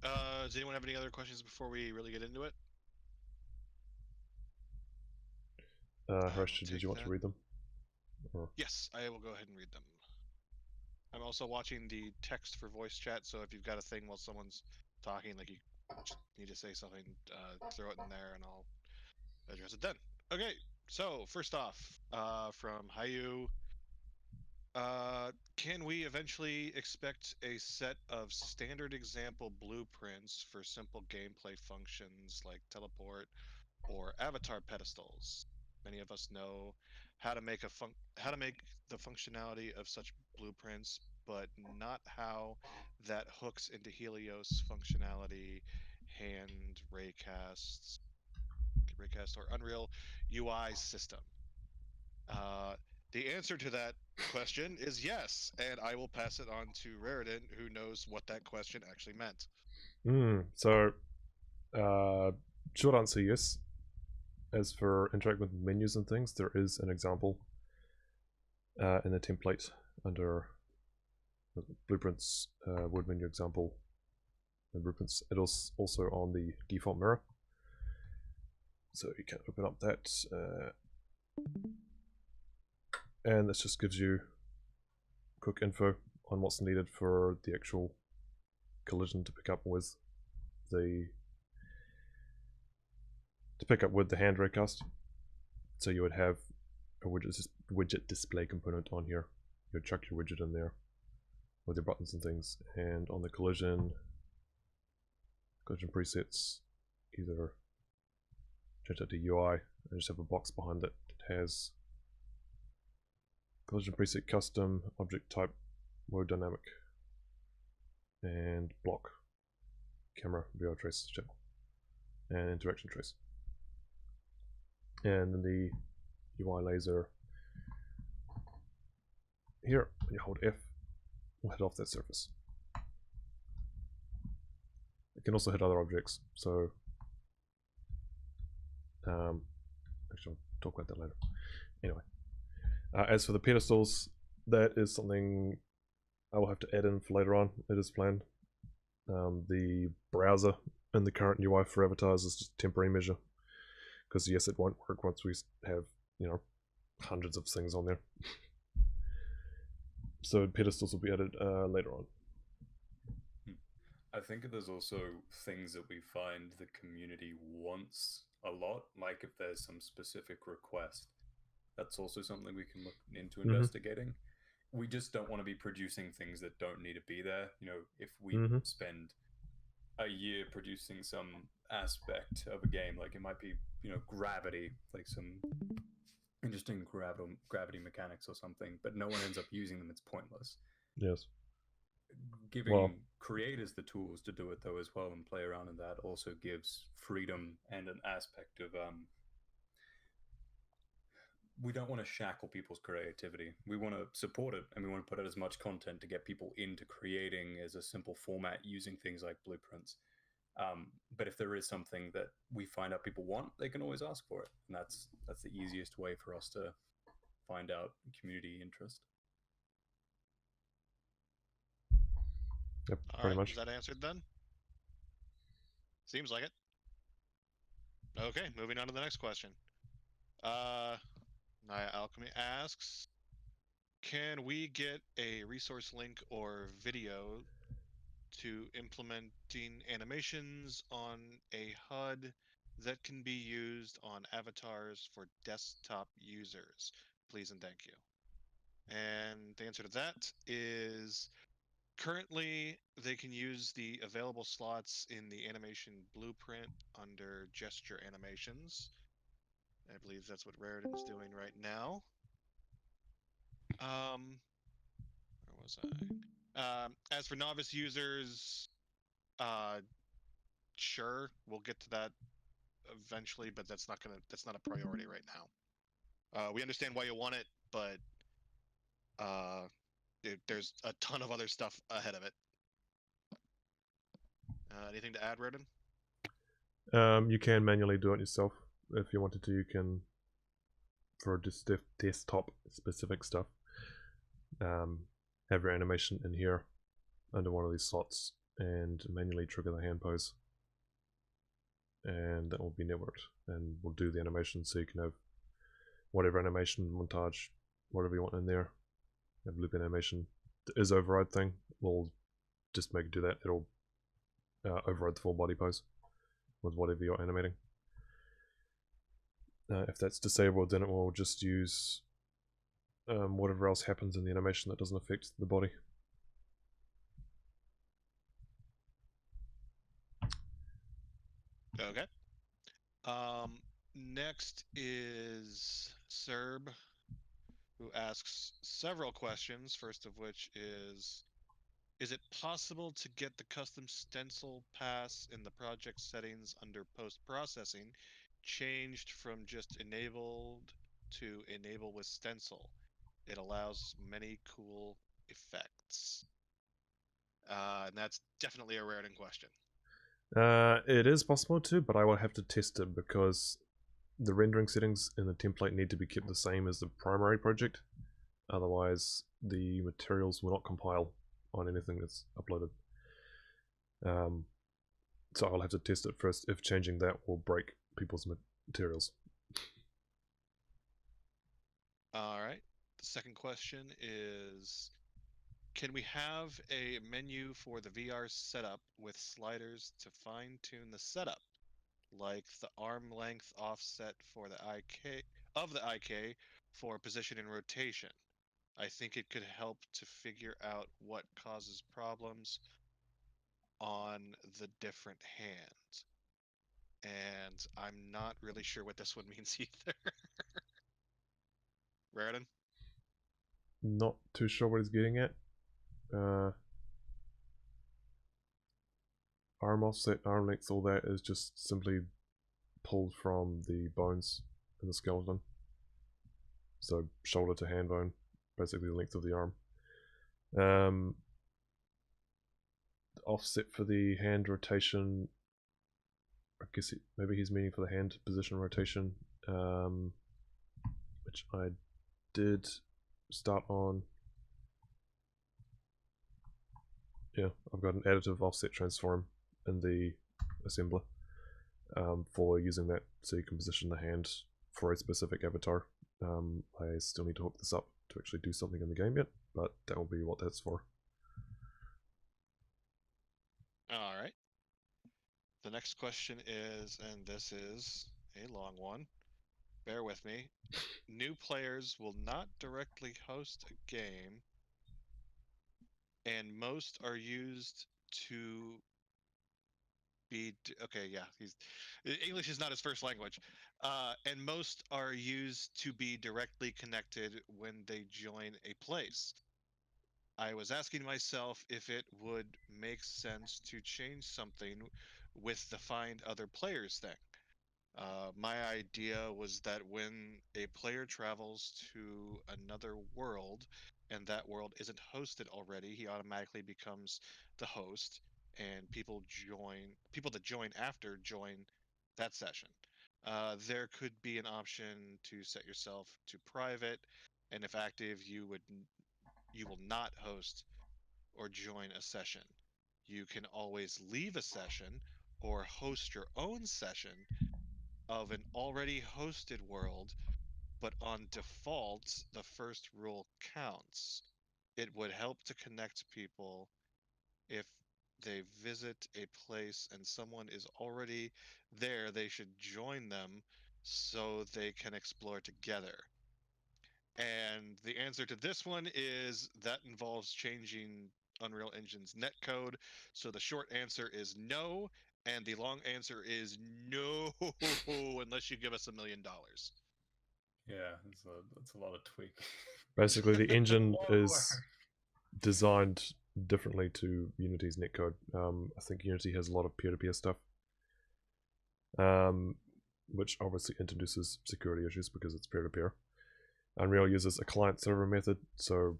Does anyone have any other questions before we really get into it? Harish, We'll did take you want to that. read them? Or... Yes, I will go ahead and read them. I'm also watching the text for voice chat, so if you've got a thing while someone's talking, like you just need to say something, throw it in there and I'll address it then. Okay, so first off, from Hayu, can we eventually expect a set of standard example blueprints for simple gameplay functions like teleport or avatar pedestals? Many of us know how to make the functionality of such blueprints, but not how that hooks into Helios functionality, hand raycast or Unreal UI system. Uh, the answer to that question is yes, and I will pass it on to Raritan, who knows what that question actually meant. So, short answer, yes. As for interacting with menus and things, there is an example in the template under blueprints, word menu example, and blueprints. It is also on the default mirror. So you can open up that, and this just gives you quick info on what's needed for the actual collision to pick up with the hand raycast. So you would have a widget display component on here. You would chuck your widget in there with your buttons and things, and on the collision presets, either change that to UI and just have a box behind it. It has collision preset custom, object type, mode dynamic, and block, camera, VR trace channel, and interaction trace. And then the UI laser here, when you hold F, will hit off that surface. It can also hit other objects, so actually I'll talk about that later. Anyway, as for the pedestals, that is something I will have to add in for later on. It is planned. The browser in the current UI for avatars is just a temporary measure, because yes, it won't work once we have, you know, hundreds of things on there. So pedestals will be added later on. I think there's also things that we find the community wants a lot, like if there's some specific request. That's also something we can look into investigating. We just don't want to be producing things that don't need to be there. You know, if we spend a year producing some aspect of a game, like it might be, you know, gravity, like some interesting gravity mechanics or something, but no one ends up using them, it's pointless. Yes. Giving creators the tools to do it though as well and play around in that also gives freedom and an aspect of we don't want to shackle people's creativity. We want to support it, and we want to put out as much content to get people into creating as a simple format using things like blueprints. But if there is something that we find out people want, they can always ask for it, and that's the easiest way for us to find out community interest. Yep, All pretty right, much. is that answered then? Seems like it. Okay, moving on to the next question. Naya Alchemy asks, can we get a resource link or video to implementing animations on a HUD that can be used on avatars for desktop users? Please and thank you. And the answer to that is currently they can use the available slots in the animation blueprint under gesture animations. I believe that's what Raritan's doing right now. Where was I? As for novice users, uh, sure, we'll get to that eventually, but that's not a priority right now. We understand why you want it, but there's a ton of other stuff ahead of it. Anything to add, Raritan? You can manually do it yourself if you wanted to. You can, for just desktop specific stuff, have your animation in here under one of these slots, and manually trigger the hand pose. And that will be networked, and we'll do the animation so you can have whatever animation, montage, whatever you want in there. Have loop animation. The is override thing, we'll just make it do that. It'll override the full body pose with whatever you're animating. If that's disabled, then it will just use whatever else happens in the animation that doesn't affect the body. Okay. Next is Serb, who asks several questions. First of which is it possible to get the custom stencil pass in the project settings under post-processing changed from just enabled to enable with stencil? It allows many cool effects. And that's definitely a Raritan question. It is possible to, but I will have to test it because the rendering settings in the template need to be kept the same as the primary project. Otherwise, the materials will not compile on anything that's uploaded. So I'll have to test it first if changing that will break people's materials. All right. The second question is, can we have a menu for the VR setup with sliders to fine-tune the setup, like the arm length offset for the IK for position and rotation? I think it could help to figure out what causes problems on the different hands. And I'm not really sure what this one means either. Raritan? Not too sure what he's getting at. Arm offset, arm length, all that is just simply pulled from the bones in the skeleton. So shoulder to hand bone, basically the length of the arm. The offset for the hand rotation, I guess maybe he's meaning for the hand position rotation, which I did start on. Yeah, I've got an additive offset transform in the assembler for using that so you can position the hand for a specific avatar. I still need to hook this up to actually do something in the game yet, but that will be what that's for. All right. The next question is, and this is a long one, bear with me. New players will not directly host a game, and most are used to be okay. Yeah, English is not his first language, and most are used to be directly connected when they join a place. I was asking myself if it would make sense to change something with the find other players thing. My idea was that when a player travels to another world and that world isn't hosted already, he automatically becomes the host, and people that join after join that session. There could be an option to set yourself to private, and if active, you will not host or join a session. You can always leave a session or host your own session of an already hosted world, but on default, the first rule counts. It would help to connect people if they visit a place and someone is already there, they should join them so they can explore together. And the answer to this one is that involves changing Unreal Engine's netcode. So the short answer is no, and the long answer is no, unless you give us $1 million. Yeah, that's a lot of tweak. Basically, the engine is designed differently to Unity's netcode. I think Unity has a lot of peer-to-peer stuff, which obviously introduces security issues because it's peer-to-peer. Unreal uses a client-server method, so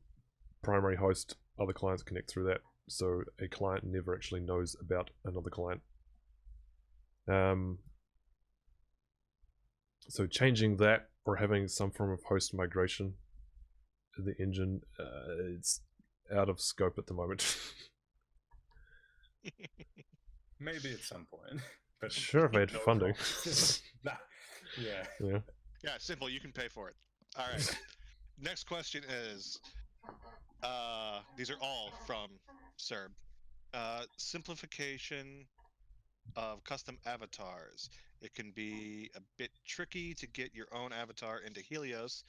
primary host, other clients connect through that, so a client never actually knows about another client. So changing that or having some form of host migration to the engine, it's out of scope at the moment. Maybe at some point, but Sure, if I had no funding. promises. Nah, yeah. Yeah. Yeah, simple. You can pay for it. All right. Next question is these are all from Serb. Simplification of custom avatars. It can be a bit tricky to get your own avatar into Helios,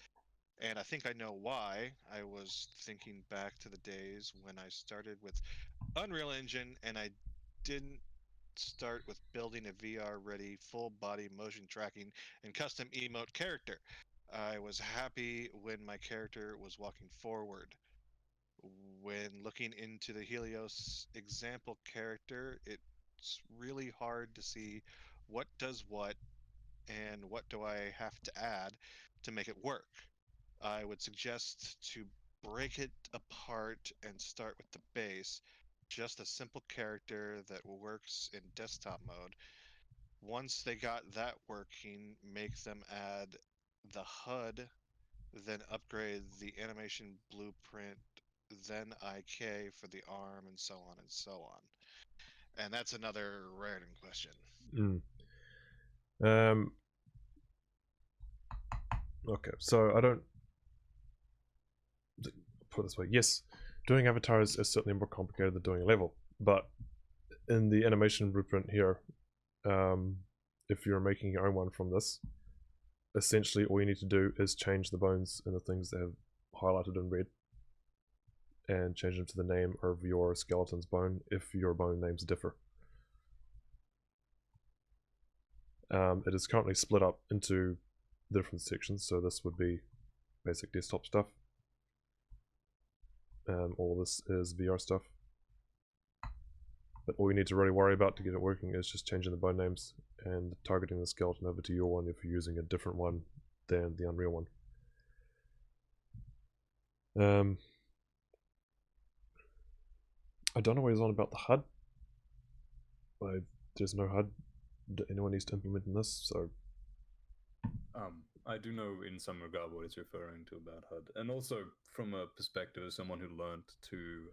and I think I know why. I was thinking back to the days when I started with Unreal Engine and I didn't start with building a VR ready full body motion tracking and custom emote character. I was happy when my character was walking forward. When looking into the Helios example character, it's really hard to see what does what and what do I have to add to make it work. I would suggest to break it apart and start with the base, just a simple character that works in desktop mode. Once they got that working, make them add the HUD, then upgrade the animation blueprint, then IK for the arm, and so on and so on. And that's another Raritan question. Mm. Um. Okay, so I don't put it this way. Yes, doing avatars is certainly more complicated than doing a level, but in the animation blueprint here, if you're making your own one from this, essentially all you need to do is change the bones and the things that have highlighted in red and change them to the name of your skeleton's bone if your bone names differ. It is currently split up into different sections, so this would be basic desktop stuff. All of this is VR stuff. But all you need to really worry about to get it working is just changing the bone names and targeting the skeleton over to your one if you're using a different one than the Unreal one. I don't know what he's on about the HUD. There's no HUD that anyone needs to implement in this, so I do know in some regard what it's referring to about HUD, and also from a perspective of someone who learned to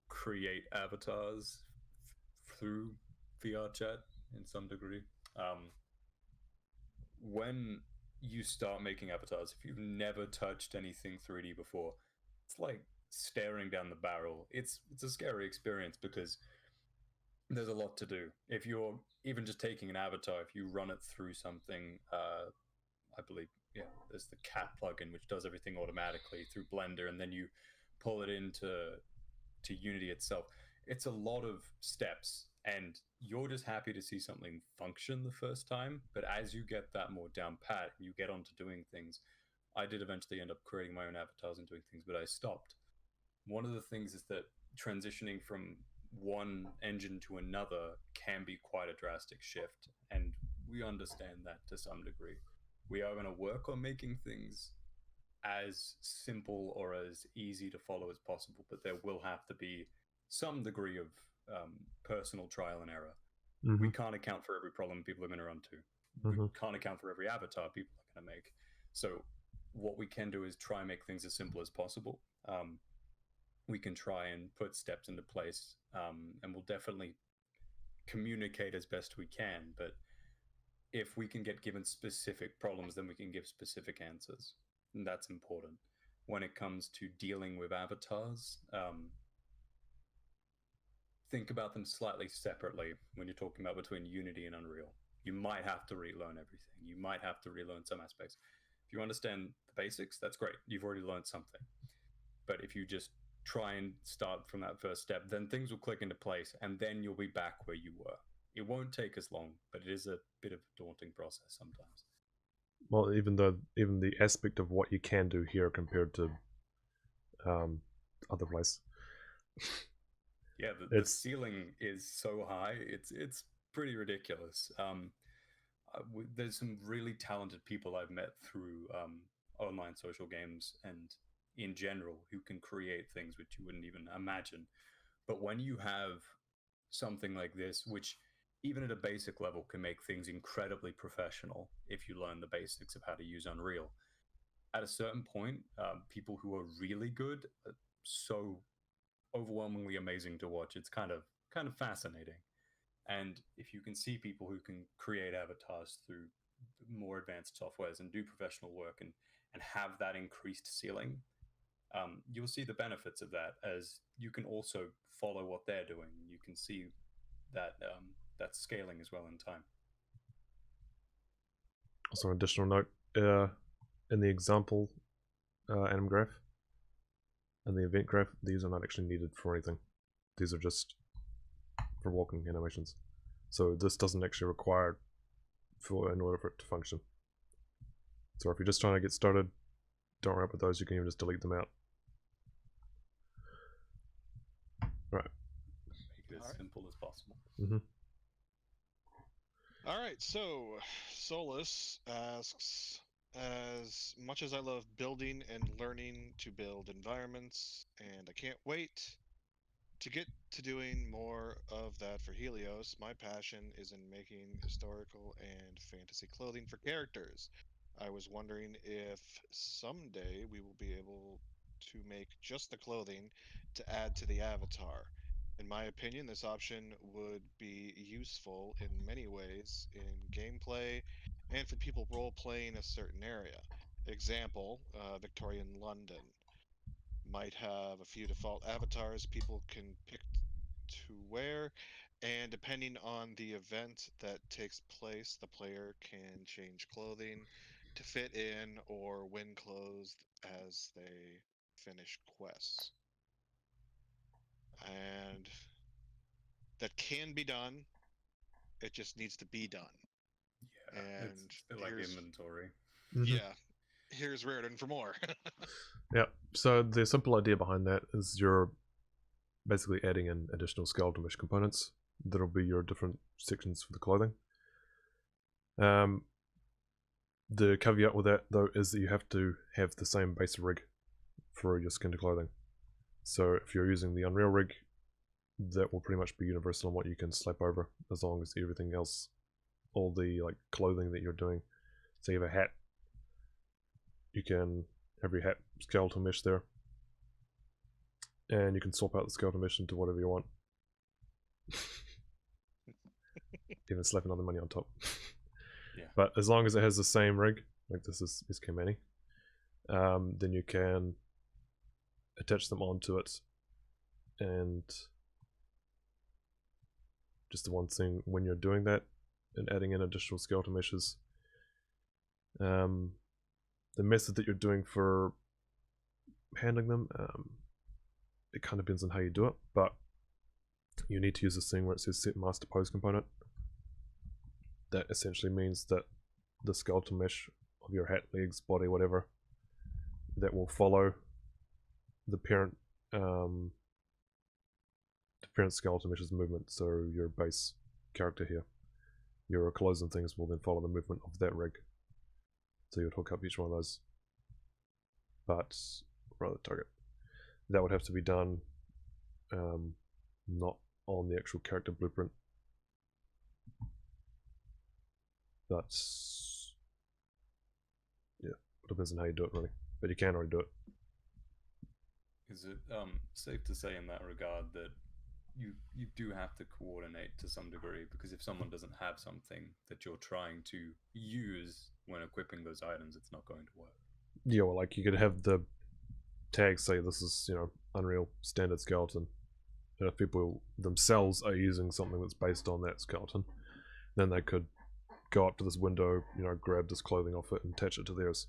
create avatars through VR chat in some degree. When you start making avatars, if you've never touched anything 3D before, it's like staring down the barrel. It's a scary experience because there's a lot to do. If you're even just taking an avatar, if you run it through something, I believe, yeah, there's the cat plugin which does everything automatically through Blender, and then you pull it into Unity itself. It's a lot of steps, and you're just happy to see something function the first time. But as you get that more down pat, and you get onto doing things, I did eventually end up creating my own avatars and doing things, but I stopped. One of the things is that transitioning from one engine to another can be quite a drastic shift, and we understand that to some degree. We are going to work on making things as simple or as easy to follow as possible, but there will have to be some degree of personal trial and error. We can't account for every problem people are going to run to. We can't account for every avatar people are going to make. So what we can do is try and make things as simple as possible. We can try and put steps into place, and we'll definitely communicate as best we can. But if we can get given specific problems, then we can give specific answers. And that's important. When it comes to dealing with avatars, think about them slightly separately when you're talking about between Unity and Unreal. You might have to relearn everything. You might have to relearn some aspects. If you understand the basics, that's great. You've already learned something. But if you just try and start from that first step, then things will click into place, and then you'll be back where you were. It won't take as long, but it is a bit of a daunting process sometimes. Well, even the aspect of what you can do here compared to other places. Yeah, the ceiling is so high. It's pretty ridiculous. There's some really talented people I've met through online social games and in general who can create things which you wouldn't even imagine. But when you have something like this, which even at a basic level can make things incredibly professional if you learn the basics of how to use Unreal, at a certain point, people who are really good are so overwhelmingly amazing to watch. It's kind of fascinating. And if you can see people who can create avatars through more advanced softwares and do professional work and have that increased ceiling, you'll see the benefits of that, as you can also follow what they're doing. You can see that that scaling as well in time. Also, an additional note, in the example anim graph and the event graph, these are not actually needed for anything. These are just for walking animations. So this doesn't actually require in order for it to function. So if you're just trying to get started, don't worry about those, you can even just delete them out. Right. Make it as simple as possible. Mm-hmm. All right, so Solus asks, as much as I love building and learning to build environments, and I can't wait to get to doing more of that for Helios, my passion is in making historical and fantasy clothing for characters. I was wondering if someday we will be able to make just the clothing to add to the avatar. In my opinion, this option would be useful in many ways in gameplay and for people role playing a certain area. Example, Victorian London might have a few default avatars people can pick to wear, and depending on the event that takes place, the player can change clothing to fit in or win clothes as they finish quests. And that can be done, it just needs to be done. Yeah, And it's a bit like inventory. Yeah, here's Raritan for more. Yeah, so the simple idea behind that is you're basically adding in additional skeletal mesh components that'll be your different sections for the clothing. The caveat with that, though, is that you have to have the same base rig for your skin to clothing. So if you're using the Unreal rig, that will pretty much be universal on what you can slap over, as long as everything else, all the like clothing that you're doing. So you have a hat, you can have your hat skeletal mesh there, and you can swap out the skeletal mesh into whatever you want. Even slap another money on top. Yeah. But as long as it has the same rig, like this is Mani, then you can attach them onto it. And just the one thing when you're doing that and adding in additional skeletal meshes, the method that you're doing for handling them, it kind of depends on how you do it, but you need to use this thing where it says set master pose component. That essentially means that the skeletal mesh of your hat, legs, body, whatever, that will follow the parent skeletal mesh's movement. So your base character here, your clothes and things will then follow the movement of that rig. So you would hook up each one of those, but rather target. That would have to be done not on the actual character blueprint. That's, yeah, it depends on how you do it really, but you can already do it. Is it safe to say in that regard that you do have to coordinate to some degree, because if someone doesn't have something that you're trying to use when equipping those items, it's not going to work? Yeah, well, like you could have the tag say this is, Unreal standard skeleton, and if people themselves are using something that's based on that skeleton, then they could go up to this window, grab this clothing off it and attach it to theirs.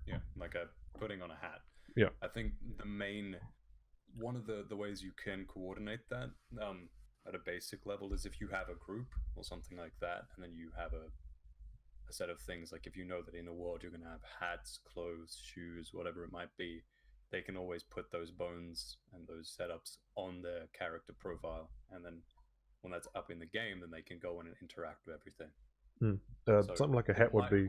Yeah, like putting on a hat. Yeah. I think one of the ways you can coordinate that at a basic level is if you have a group or something like that, and then you have a set of things, like if you know that in a world you're going to have hats, clothes, shoes, whatever it might be, they can always put those bones and those setups on their character profile, and then when that's up in the game, then they can go in and interact with everything. So something like a hat would be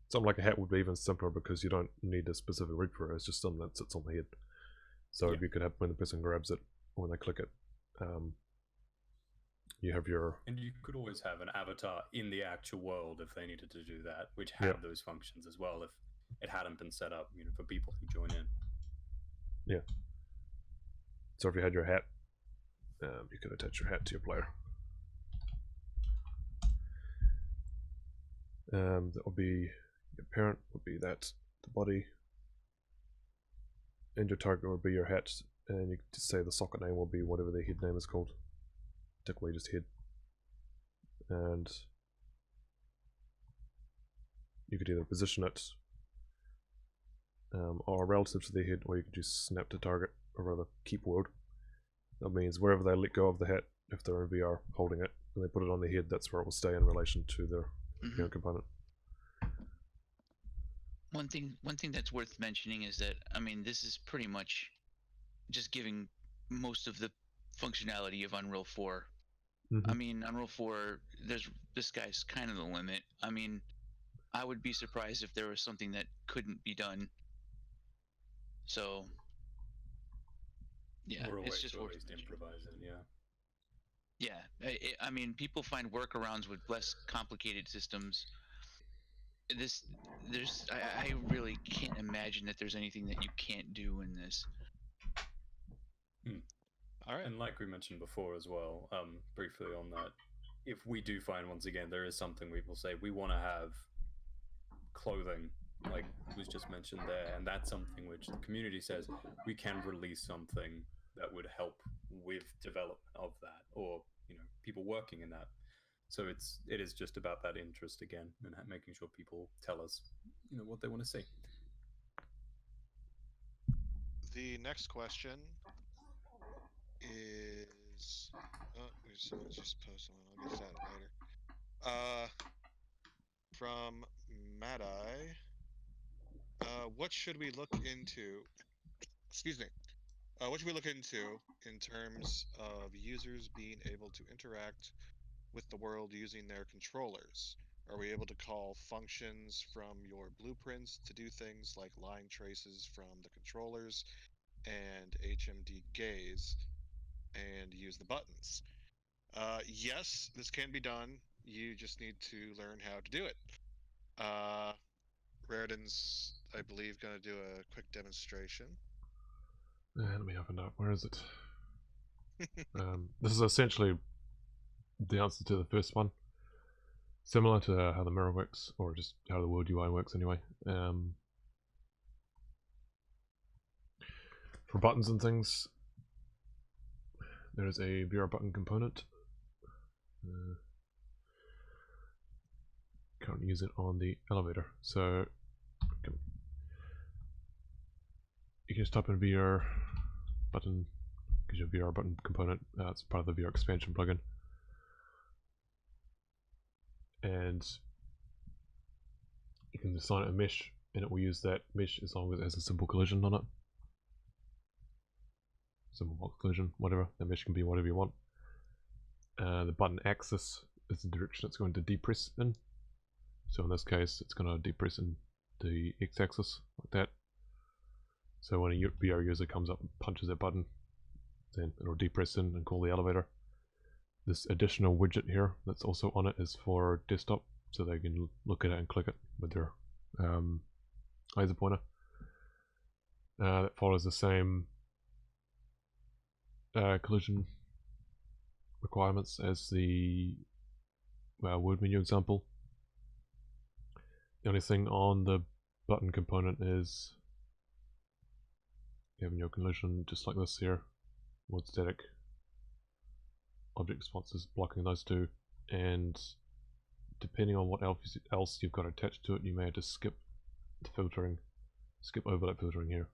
something like a hat would be even simpler, because you don't need a specific rig for it. It's just something that sits on the head. So you could have, when the person grabs it or when they click it, you have your... And you could always have an avatar in the actual world if they needed to do that, which had those functions as well, if it hadn't been set up, for people who join in. Yeah. So if you had your hat, you could attach your hat to your player. That will be your parent, would be that, the body, and your target would be your hat, and you could just say the socket name will be whatever the head name is called, typically just head. And you could either position it or relative to the head, or you could just snap to target, or rather keep world. That means wherever they let go of the hat, if they're in VR holding it, and they put it on their head, that's where it will stay in relation to their parent component. One thing that's worth mentioning is that, I mean, this is pretty much just giving most of the functionality of Unreal 4. I mean, Unreal 4, this guy's kind of the limit. I mean, I would be surprised if there was something that couldn't be done. So, yeah, Or a it's way just to at worth least mentioning. improvise it, yeah. Yeah, I mean, people find workarounds with less complicated systems. I really can't imagine that there's anything that you can't do in this. All right. And like we mentioned before as well, briefly on that, if we do find, once again, there is something we will say, we want to have clothing, like was just mentioned there, and that's something which the community says we can release something that would help with development of that, or people working in that. So it is just about that interest again, and making sure people tell us what they want to see. The next question is someone's just posting one. I'll get to that later. From Madai. What should we look into? Excuse me. What should we look into in terms of users being able to interact with the world using their controllers? Are we able to call functions from your blueprints to do things like line traces from the controllers and HMD gaze and use the buttons? Yes, this can be done. You just need to learn how to do it. Raridan's, I believe, going to do a quick demonstration. Let me open it up. Where is it? This is essentially the answer to the first one. Similar to how the mirror works, or just how the world UI works anyway. For buttons and things, there is a VR button component. Can't use it on the elevator, so you can just type in VR button, because your VR button component, it's part of the VR expansion plugin, and you can assign it a mesh, and it will use that mesh as long as it has a simple collision on it. Simple box collision, whatever. That mesh can be whatever you want. The button axis is the direction it's going to depress in. So in this case, it's going to depress in the x-axis like that. So when a VR user comes up and punches that button, then it'll depress in and call the elevator. This additional widget here that's also on it is for desktop, so they can look at it and click it with their laser pointer. That follows the same collision requirements as the word menu example. The only thing on the button component is having your collision just like this here, with static object responses blocking those two, and depending on what else you've got attached to it, you may have to skip the filtering, skip overlap filtering here.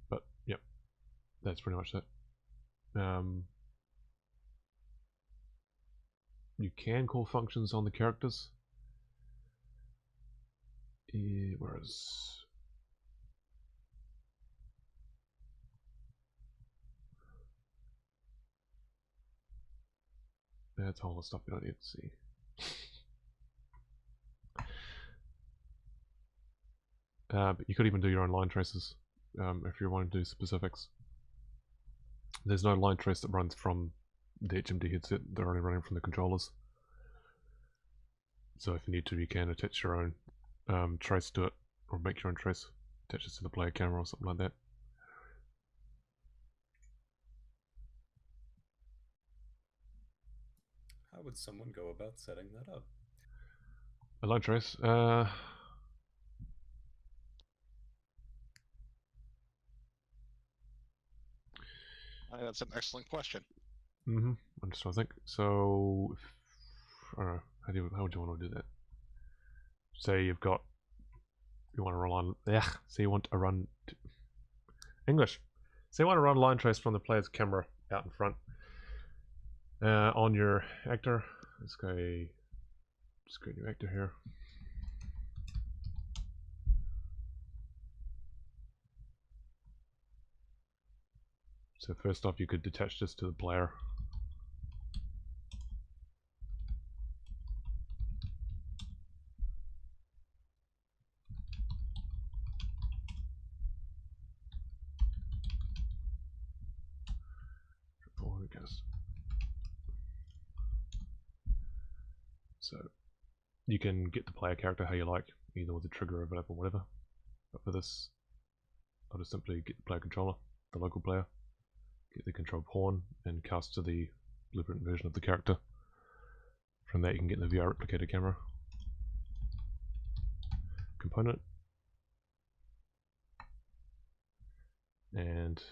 But yep, that's pretty much that. You can call functions on the characters. Whereas that's all the stuff you don't need to see. But you could even do your own line traces if you want to do specifics. There's no line trace that runs from the HMD headset, they're only running from the controllers. So if you need to, you can attach your own trace to it or make your own trace, attach this to the player camera or something like that. How would someone go about setting that up? A line trace. That's an excellent question. I'm just trying to think. So, I don't know. How would you want to do that? Say you want to run Say you want to run English. Say you want to run line trace from the player's camera out in front on your actor. Let's go. Just create a new actor here. So first off, you could detach this to the player. So you can get the player character how you like, either with a trigger overlap or whatever. But for this, I'll just simply get the player controller, the local player, get the control pawn, and cast to the blueprint version of the character. From that you can get the VR replicator camera component, and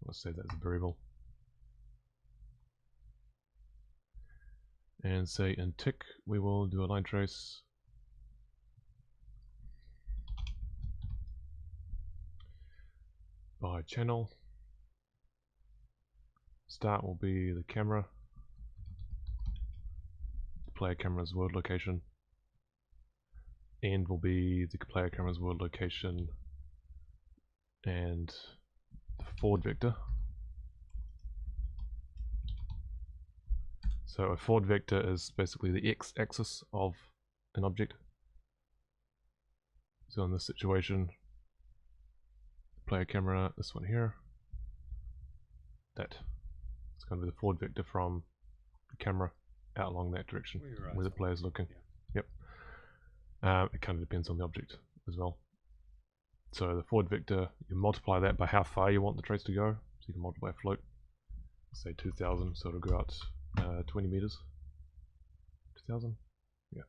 let's say that's a variable, and say in tick we will do a line trace by channel. Start will be the camera, the player camera's world location. End will be the player camera's world location and the forward vector. So a forward vector is basically the x-axis of an object. So in this situation, player camera, this one here, that. It's going to be the forward vector from the camera out along that direction where the player is looking. Yeah. Yep. It kind of depends on the object as well. So the forward vector, you multiply that by how far you want the trace to go. So you can multiply float, say 2000, so it'll go out 20 meters. 2000? Yeah.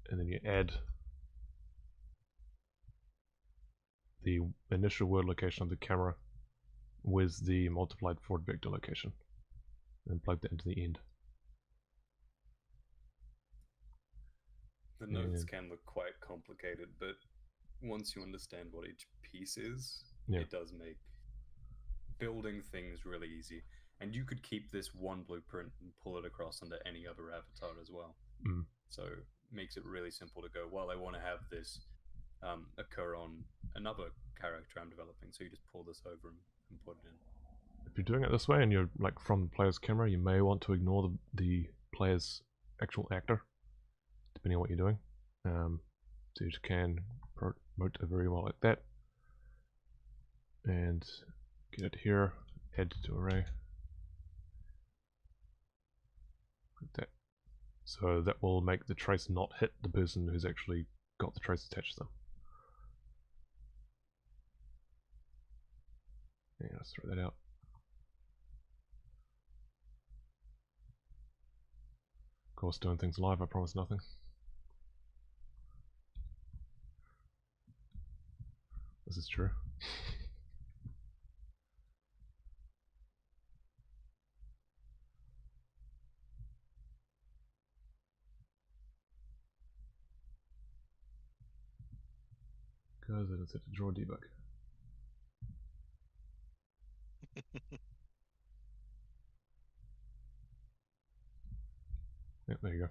And then you add the initial world location of the camera with the multiplied forward vector location and plug that into the end. The nodes can look quite complicated, but once you understand what each piece is, it does make building things really easy. And you could keep this one blueprint and pull it across onto any other avatar as well. So it makes it really simple to go, well, I want to have this occur on another character I'm developing, so you just pull this over and put it in. If you're doing it this way and you're like from the player's camera, you may want to ignore the player's actual actor, depending on what you're doing. So you just can promote a variable like that and get it here, add to array like that. So that will make the trace not hit the person who's actually got the trace attached to them. Yeah, let's throw that out. Of course, doing things live, I promise nothing. This is true. Guys, I just had to draw debug. Yeah, there you go.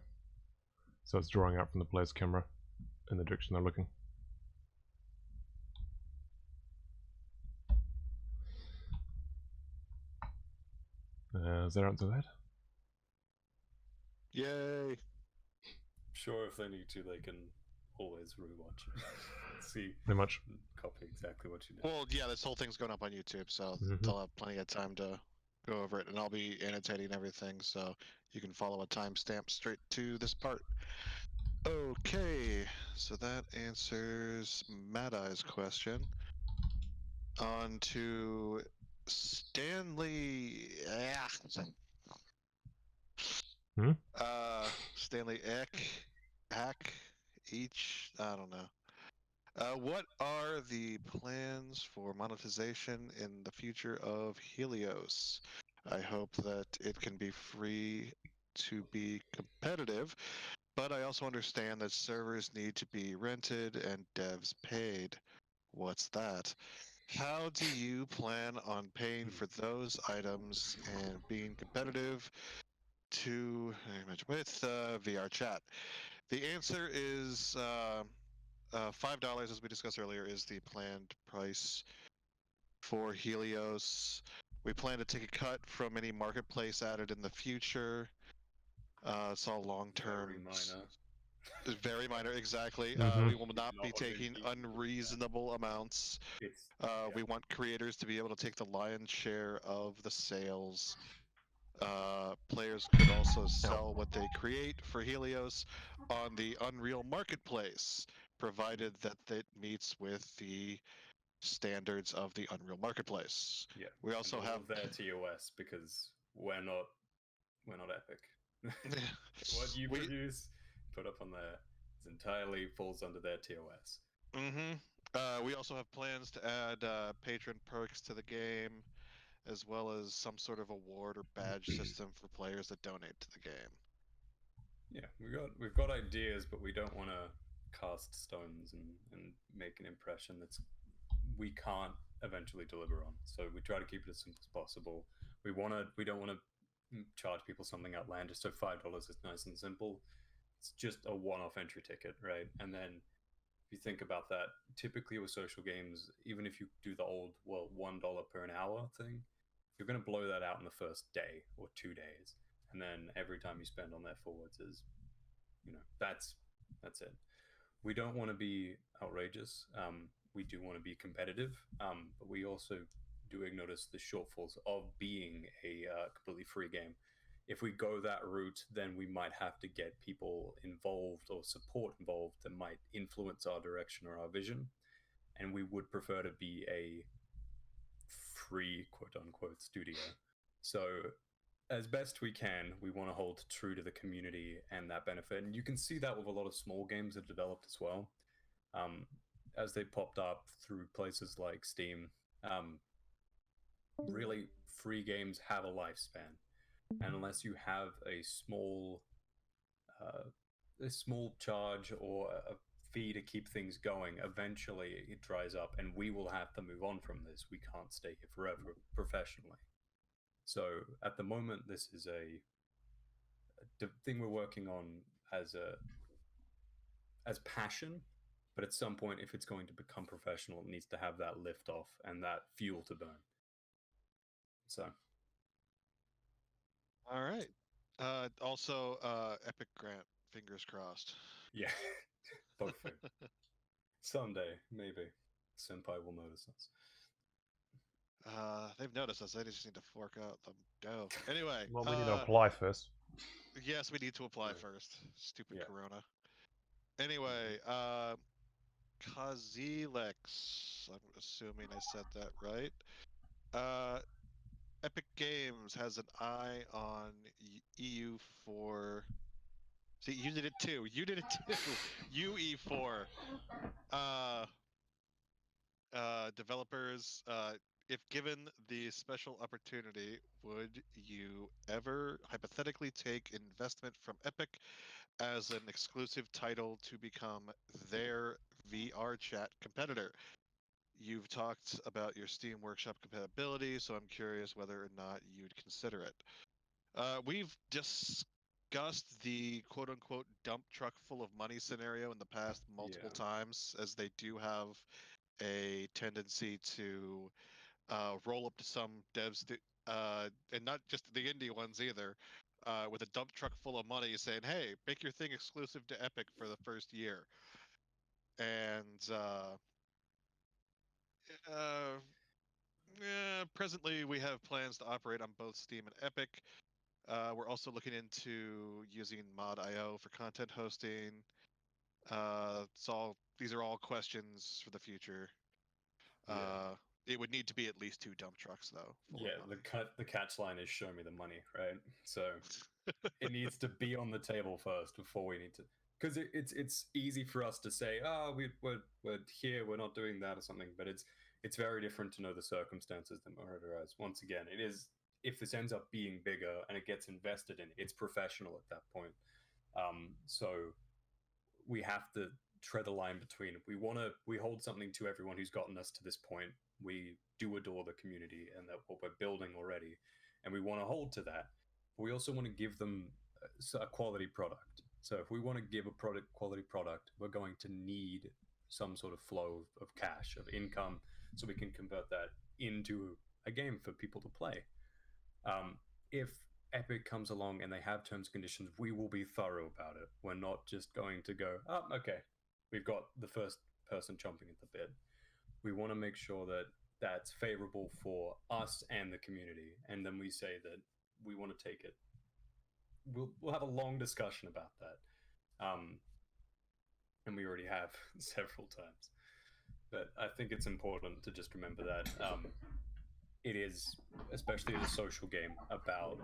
So it's drawing out from the player's camera in the direction they're looking. Does that answer that? Yay! Sure, if they need to, they can always rewatch it. See, pretty much. Copy exactly what you did. Well, yeah, this whole thing's going up on YouTube, so they'll have plenty of time to go over it, and I'll be annotating everything, so you can follow a timestamp straight to this part. Okay, so that answers Mad Eye's question. On to Stanley. Hmm? Stanley Eck, each. I don't know. What are the plans for monetization in the future of Helios? I hope that it can be free to be competitive, but I also understand that servers need to be rented and devs paid. What's that? How do you plan on paying for those items and being competitive to with VR chat? The answer is $5, as we discussed earlier, is the planned price for Helios. We plan to take a cut from any marketplace added in the future. It's all long Very term. minor. Very minor, exactly. Mm-hmm. We will not Not be on the taking Helios, unreasonable amounts. It's We want creators to be able to take the lion's share of the sales. Players could also sell what they create for Helios on the Unreal Marketplace, provided that it meets with the standards of the Unreal Marketplace. yeah. We also and all have of their TOS because we're not Epic. What you we produce, put up on there, is entirely falls under their TOS. we also have plans to add patron perks to the game, as well as some sort of award or badge system for players that donate to the game. Yeah, we've got ideas, but we don't want to cast stones and make an impression that's we can't eventually deliver on. So we try to keep it as simple as possible. We don't want to charge people something outlandish. So $5 is nice and simple. It's just a one-off entry ticket, right? And then if you think about that, typically with social games, even if you do the old $1 per an hour thing, you're going to blow that out in the first day or 2 days, and then every time you spend on their forwards is, that's it. We don't want to be outrageous. We do want to be competitive, but we also do notice the shortfalls of being a completely free game. If we go that route, then we might have to get people involved or support involved that might influence our direction or our vision. And we would prefer to be a free, quote unquote, studio. So, as best we can, we want to hold true to the community and that benefit. And you can see that with a lot of small games that developed as well. As they popped up through places like Steam, really free games have a lifespan. And unless you have a small charge or a fee to keep things going, eventually it dries up, and we will have to move on from this. We can't stay here forever professionally. So at the moment, this is a thing we're working on as passion. But at some point, if it's going to become professional, it needs to have that lift off and that fuel to burn. So All right. Also, Epic Grant, fingers crossed. yeah, both things. Someday, maybe, Senpai will notice us. They've noticed us. They just need to fork out the dough. Anyway, Well, we need to apply first. yes, we need to apply Right. first. Stupid Yeah. Corona. Anyway, Kazilex, I'm assuming I said that right. Epic Games has an eye on EU for. See, you did it too. You did it too. UE4. Uh, Developers, if given the special opportunity, would you ever hypothetically take investment from Epic as an exclusive title to become their VR chat competitor? You've talked about your Steam Workshop compatibility, so I'm curious whether or not you'd consider it. We've discussed the quote unquote dump truck full of money scenario in the past multiple times, as they do have a tendency to roll up to some devs, and not just the indie ones either, with a dump truck full of money saying, hey, make your thing exclusive to Epic for the first year. And uh, presently, we have plans to operate on both Steam and Epic. We're also looking into using Mod.io for content hosting. These are all questions for the future. Yeah. It would need to be at least 2 dump trucks though, full Yeah, of the catch line is show me the money, right? So money. it needs to be on the table first before we need to, because it's easy for us to say, oh, we're here, we're not doing that or something, but it's very different to know the circumstances that murderers. Once again, it is, if this ends up being bigger and it gets invested in, it's professional at that point. So we have to tread a line between, we hold something to everyone who's gotten us to this point. We do adore the community and that what we're building already, and we want to hold to that. But we also want to give them a quality product. So if we want to give a quality product, we're going to need some sort of flow of cash, of income, so we can convert that into a game for people to play. If Epic comes along and they have terms and conditions, we will be thorough about it. We're not just going to go, oh, okay, we've got the first person chomping at the bit. We want to make sure that that's favorable for us and the community. And then we say that we want to take it. We'll have a long discussion about that. And we already have several times. But I think it's important to just remember that it is, especially as a social game, about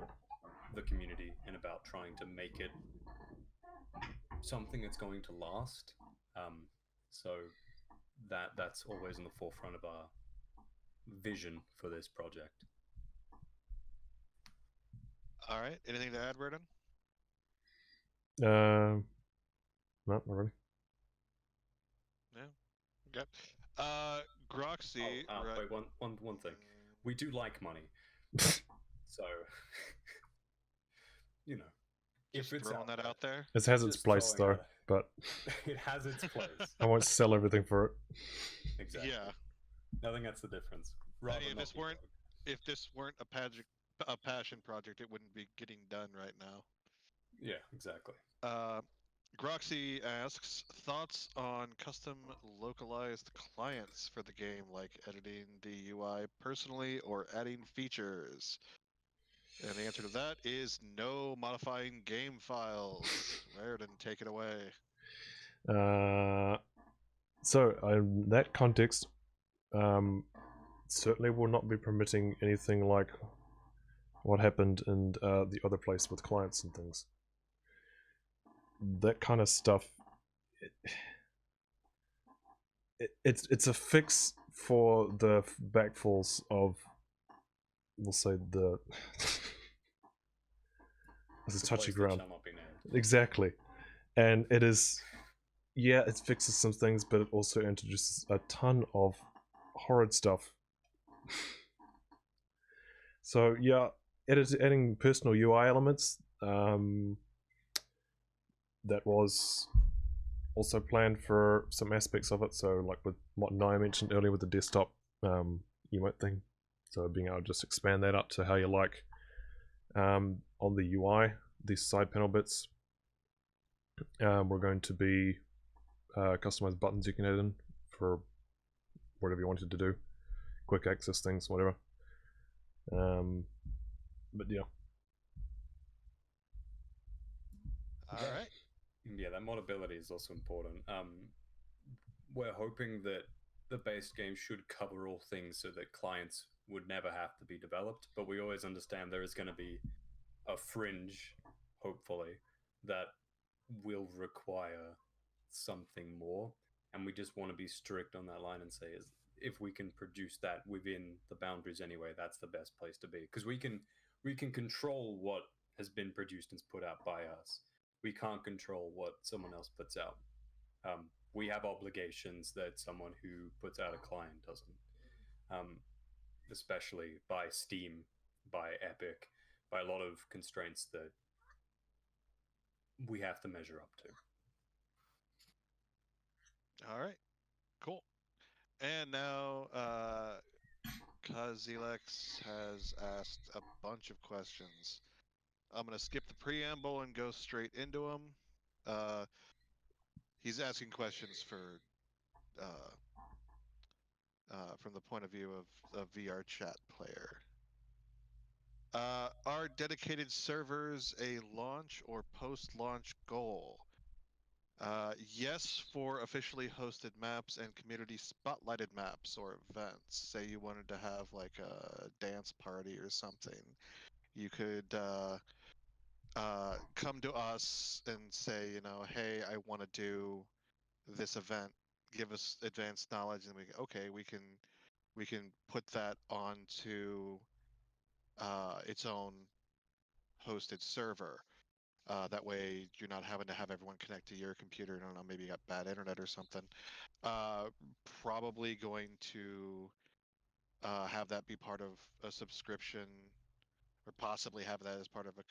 the community and about trying to make it something that's going to last. So that's always in the forefront of our vision for this project. All right. Anything to add, Verdon? No, not really. No. Okay. Groxy. Right. Wait, one thing. We do like money, so you know, Just if it's throwing that out there. It has its Just place throwing though, it but it has its place. I won't sell everything for it. Exactly. Yeah. I think that's the difference. I Rather mean, not be broke. if this weren't a passion project, it wouldn't be getting done right now. Yeah, exactly. Uh, Groxy asks thoughts on custom localized clients for the game, like editing the UI personally or adding features. And the answer to that is no, modifying game files. Raridan, take it away. So in that context, certainly will not be permitting anything like what happened in the other place with clients and things. That kind of stuff. It's a fix for the backfalls of, we'll say, the this is The touchy place that ground. shall not be named. Exactly, and it is, yeah, it fixes some things, but it also introduces a ton of horrid stuff. So yeah, adding personal UI elements. That was also planned for some aspects of it. So like with what Naya mentioned earlier with the desktop emote thing. So being able to just expand that up to how you like on the UI, these side panel bits. We're going to be customized buttons you can add in for whatever you wanted to do, quick access things, whatever. But yeah. All right. Yeah, that modability is also important. We're hoping that the base game should cover all things so that clients would never have to be developed, but we always understand there is going to be a fringe, hopefully, that will require something more. And we just want to be strict on that line and say, if we can produce that within the boundaries anyway, that's the best place to be. Because we can control what has been produced and put out by us. We can't control what someone else puts out. We have obligations that someone who puts out a client doesn't, especially by Steam, by Epic, by a lot of constraints that we have to measure up to. All right. Cool. And now, Kazilex has asked a bunch of questions. I'm going to skip the preamble and go straight into them. He's asking questions for uh, from the point of view of a VR chat player. Are dedicated servers a launch or post-launch goal? Yes, for officially hosted maps and community spotlighted maps or events. Say you wanted to have like a dance party or something, you could come to us and say, hey, I want to do this event. Give us advanced knowledge, and we can put that onto its own hosted server. That way, you're not having to have everyone connect to your computer. I don't know, maybe you got bad internet or something. Uh, Probably going to have that be part of a subscription, or possibly have that as part of a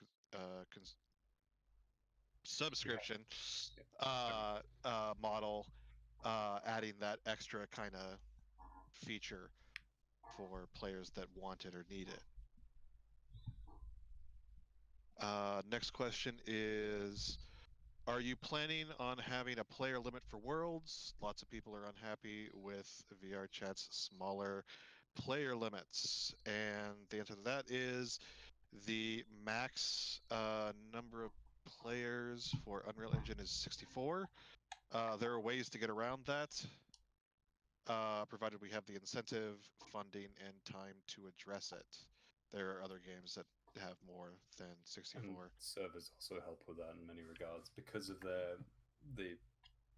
subscription model, adding that extra kind of feature for players that want it or need it. Next question is, are you planning on having a player limit for worlds? Lots of people are unhappy with VR chat's smaller player limits. And the answer to that is the max number of players for Unreal Engine is 64. There are ways to get around that, provided we have the incentive, funding, and time to address it. There are other games that have more than 64. And servers also help with that in many regards because of the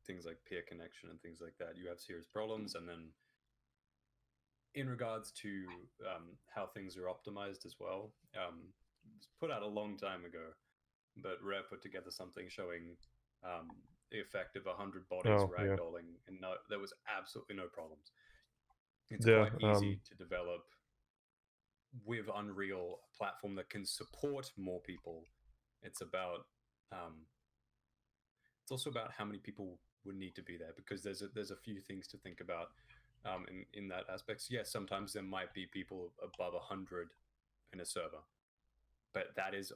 things like peer connection and things like that. You have serious problems, and then in regards to how things are optimized as well, it was put out a long time ago, but Rare put together something showing the effect of 100 bodies Oh, yeah. ragdolling, and there was absolutely no problems. It's Yeah, quite easy to develop with Unreal a platform that can support more people. It's about it's also about how many people would need to be there, because there's a few things to think about in that aspect. So yes, sometimes there might be people above 100 in a server, but that is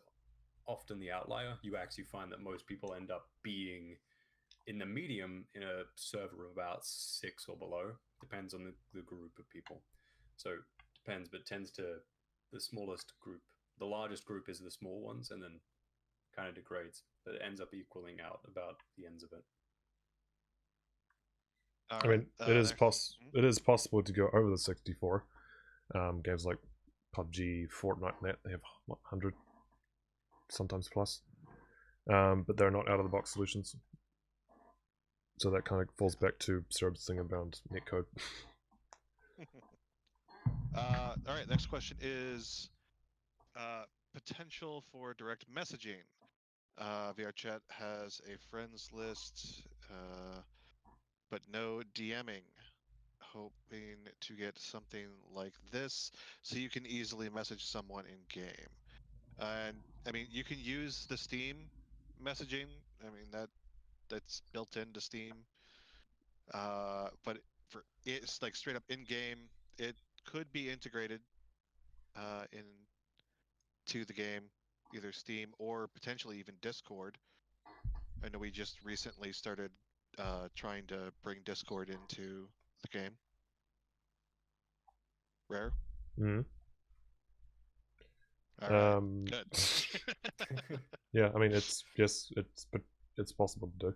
often the outlier. You actually find that most people end up being in the medium in a server of about 6 or below. Depends on the group of people. So depends, but tends to the smallest group. The largest group is the small ones, and then kind of degrades, but it ends up equaling out about the ends of it. I mean, it is possible to go over the 64. Games like PUBG, Fortnite, Net, they have 100, sometimes plus, but they're not out of the box solutions. So that kind of falls back to Serb's thing about netcode. All right, next question is potential for direct messaging. VRChat has a friends list, but no DMing. Hoping to get something like this so you can easily message someone in game. And I mean, you can use the Steam messaging. I mean, that's built into Steam. But for it's like straight up in game, it could be integrated into the game, either Steam or potentially even Discord. I know we just recently started trying to bring Discord into the game. Rare. Mm-hmm. All right. Good. Yeah, I mean, it's possible to do.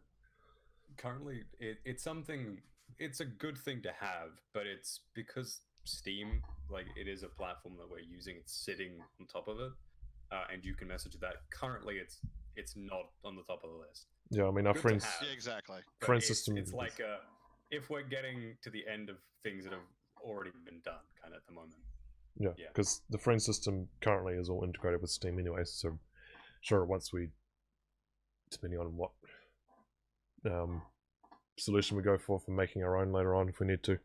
Currently, it's something. It's a good thing to have, but it's because Steam, like, it is a platform that we're using. It's sitting on top of it, and you can message that. Currently, it's not on the top of the list. Yeah, I mean, our Good friends. to have, Yeah, exactly. but friend system. It's like if we're getting to the end of things that have already been done, kind of at the moment. Yeah, because the friend system currently is all integrated with Steam anyway. So, sure, once we, depending on what solution we go for making our own later on, if we need to,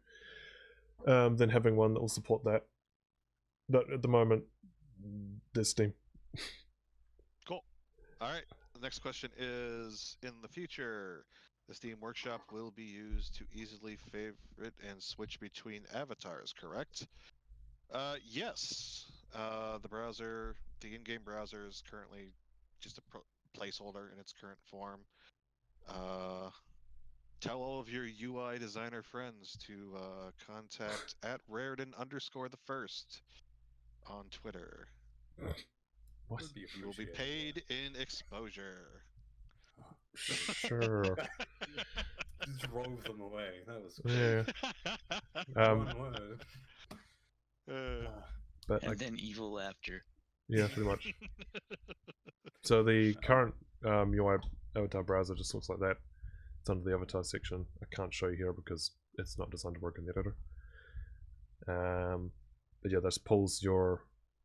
then having one that will support that. But at the moment, there's Steam. Cool. All right. The next question is, in the future, the Steam Workshop will be used to easily favorite and switch between avatars, correct? Yes. The in-game browser is currently just a placeholder in its current form. Tell all of your UI designer friends to contact at Raritan_the first on Twitter. What? Would be You will be appreciated, paid in exposure. Sure. Just drove them away. That was Yeah. one word. Ah, But And then evil laughter. yeah, pretty much. So the current UI avatar browser just looks like that. It's under the avatar section. I can't show you here because it's not designed to work in the editor. But yeah, this pulls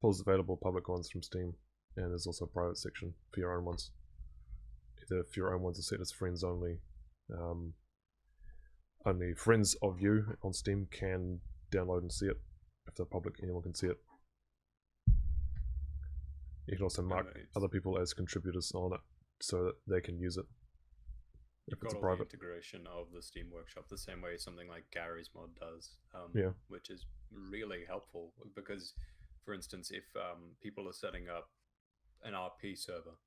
available public ones from Steam, and there's also a private section for your own ones. Either if your own ones are set as friends only, only friends of you on Steam can download and see it. If they're public, anyone can see it. You can also mark other people as contributors on it so that they can use it. You've got all the integration of the Steam Workshop the same way something like Gary's Mod does, which is really helpful because, for instance, if people are setting up an RP server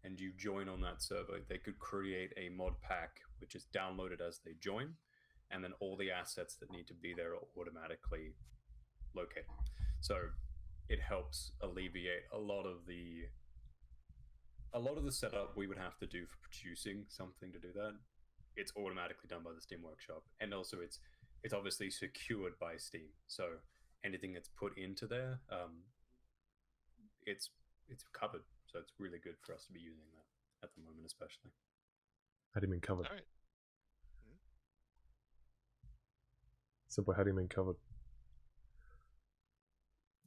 and you join on that server, they could create a mod pack which is downloaded as they join, and then all the assets that need to be there are automatically located. So it helps alleviate a lot of the setup we would have to do for producing something to do that. It's automatically done by the Steam Workshop, and also it's obviously secured by Steam. So anything that's put into there, it's covered. So it's really good for us to be using that at the moment, especially. How do you mean covered? All right. Simply, how do you mean covered?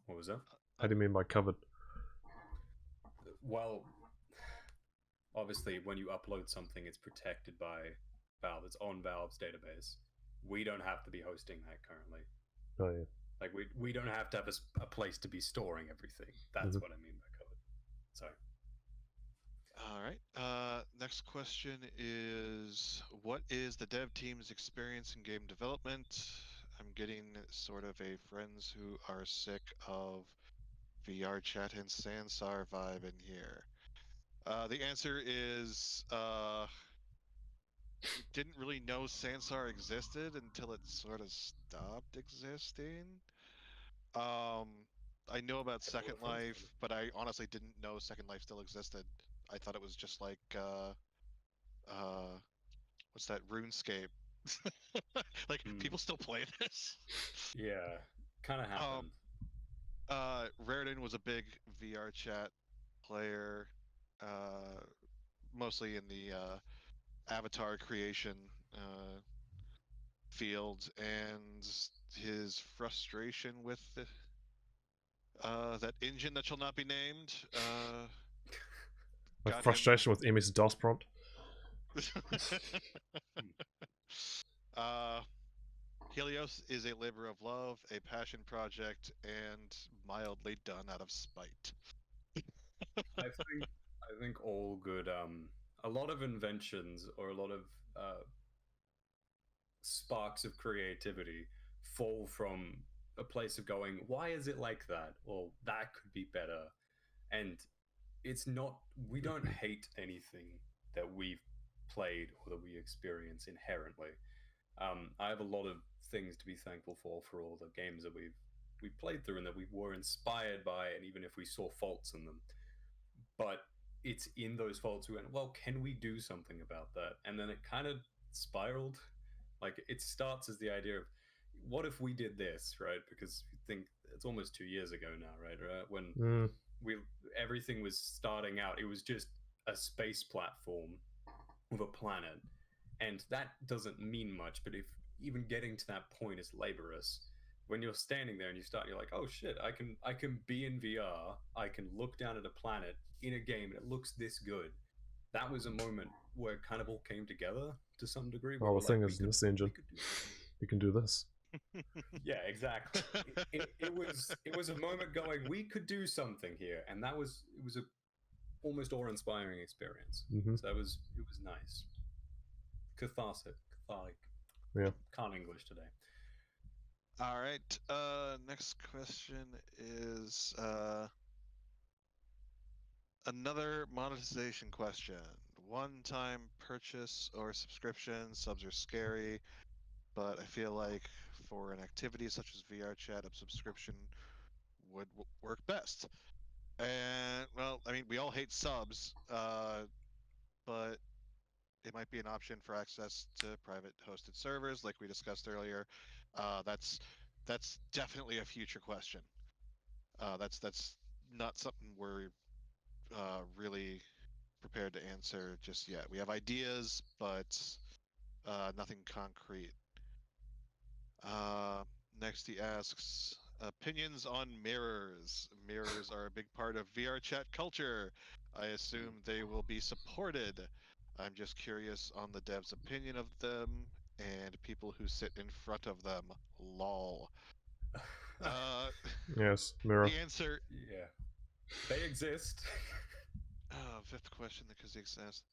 What was that? How do you mean by covered? Well, obviously, when you upload something, it's protected by Valve. It's on Valve's database. We don't have to be hosting that currently. Oh yeah. Like we don't have to have a place to be storing everything. That's what I mean by covered. Sorry. All right. Next question is, what is the dev team's experience in game development? I'm getting sort of a friends who are sick of VR chat and Sansar vibe in here. The answer is we didn't really know Sansar existed until it sort of stopped existing. I know about Second Life, but I honestly didn't know Second Life still existed. I thought it was just like what's that, RuneScape? Like people still play this. Yeah, kind of happened. Raritan was a big VR chat player, mostly in the avatar creation field, and his frustration with that engine that shall not be named. My frustration with MS-DOS prompt. Helios is a labor of love, a passion project, and mildly done out of spite. I think all good. A lot of inventions or a lot of sparks of creativity fall from a place of going, why is it like that? Or that could be better. And it's not, we don't hate anything that we've played or that we experience inherently. I have a lot of things to be thankful for all the games that we've played through and that we were inspired by, and even if we saw faults in them. But it's in those faults we went, well, can we do something about that? And then it kind of spiraled. Like it starts as the idea of, what if we did this, right? Because you think it's almost 2 years ago now, right? When everything was starting out, it was just a space platform with a planet, and that doesn't mean much. But if even getting to that point is laborious, when you're standing there and you're like, oh shit, I can be in VR, I can look down at a planet in a game and it looks this good. That was a moment where it kind of all came together to some degree. Oh, the thing is, in this engine, we can do this. Yeah, exactly. It was a moment going, we could do something here, and it was a almost awe-inspiring experience. So it was nice, cathartic. Yeah. Can't English today. All right. Next question is another monetization question. One-time purchase or subscription. Subs are scary, but I feel like for an activity such as VR chat, a subscription would work best. And well, I mean, we all hate subs, but it might be an option for access to private hosted servers, like we discussed earlier. That's definitely a future question. That's not something we're really prepared to answer just yet. We have ideas, but nothing concrete. Uh, Next, he asks opinions on mirrors. Mirrors are a big part of VR chat culture. I assume they will be supported. I'm just curious on the devs' opinion of them and people who sit in front of them. Lol. Uh, Yes, mirror. the answer. Yeah, they exist. Fifth question that Kazix asked.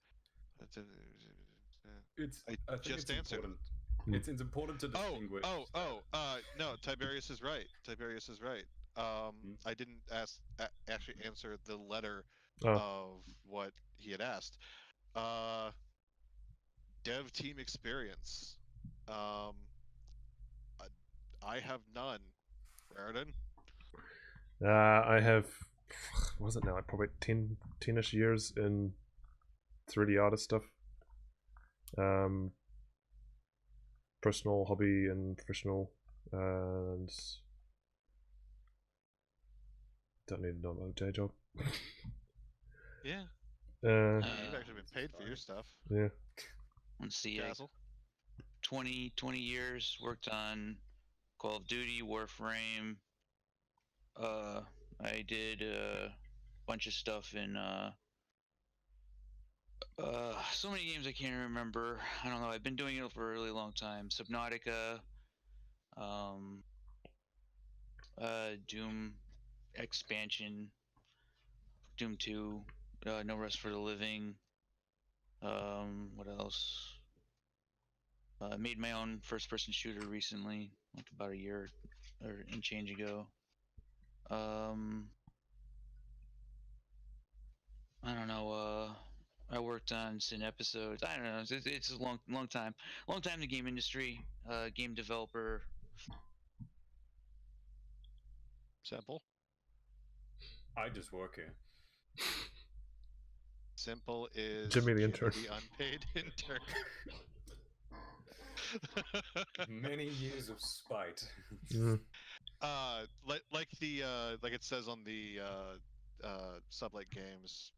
It's. I I think just it's answered. important. Hmm. It's important to distinguish. No, Tiberius is right. Tiberius is right. Hmm? I didn't actually answer the letter Oh, of what he had asked. Uh, Dev team experience. Um, I have none. Raritan? I have, what was it now? Like probably 10-ish years in 3D artist stuff. Personal hobby and professional, and don't need to know about a day job. Yeah. You've actually been paid for your stuff. Yeah. Let's see. Castle? 20 years worked on Call of Duty, Warframe. I did a bunch of stuff in so many games I can't remember. I don't know. I've been doing it for a really long time. Subnautica, um, Doom expansion, Doom 2, No Rest for the Living. What else? Made my own first-person shooter recently, like about a year or and change ago. I don't know. I worked on some episodes. I don't know. It's a long time. Long time in the game industry. Game developer. Simple. I just work here. Simple is Jimmy the intern. the unpaid intern. Many years of spite. Mm. Like it says on the SubLight Games